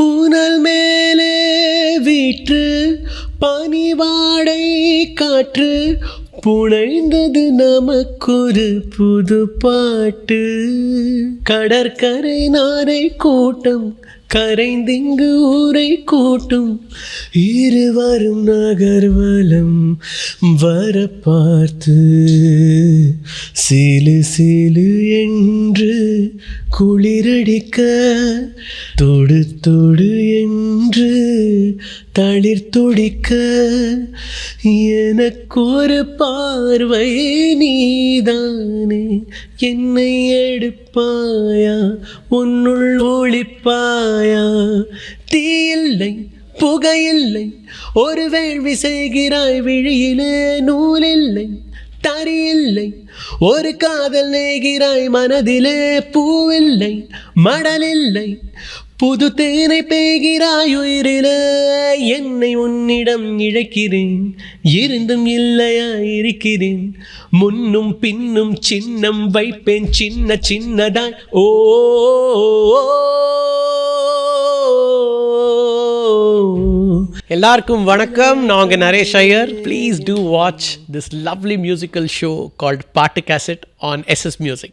பூனல் மேலே வீற்று பனிவாடை காற்று புனைந்தது நமக்கொரு புது பாட்டு. கடற்கரை நாரை கூட்டம் கரைந்திங்கு ஊரை கூட்டும் இருவரும் நகர்வலம் வர பார்த்து சிலு சிலு என்று குளிரடிக்க தொடு தொடு என்று தளிர் துடிக்க எனக்கொரு பார்வை நீதானே என்னை எடுப்பாயா உன்னுள் ஒளிப்பாயா. தீயில்லை புகையில்லை ஒரு வேள்வி செய்கிறாய் விழியிலே நூலில்லை தரியில்லை ஒரு காதல் நெய்கிறாய் மனதிலே பூவில்லை மடலில்லை புது தேனை பெய்கிறாய் உயிரிலே. என்னை உன்னிடம் இழைக்கிறேன் இருந்தும் இல்லையா இருக்கிறேன் முன்னும் பின்னும் சின்னம் வைப்பேன் சின்ன சின்னதாய். ஓ எல்லாருக்கும் வணக்கம். நான் உங்கள் Naresh Iyer. Please do watch this lovely musical show called பாட்டு கேசட் ஆன் SS Music.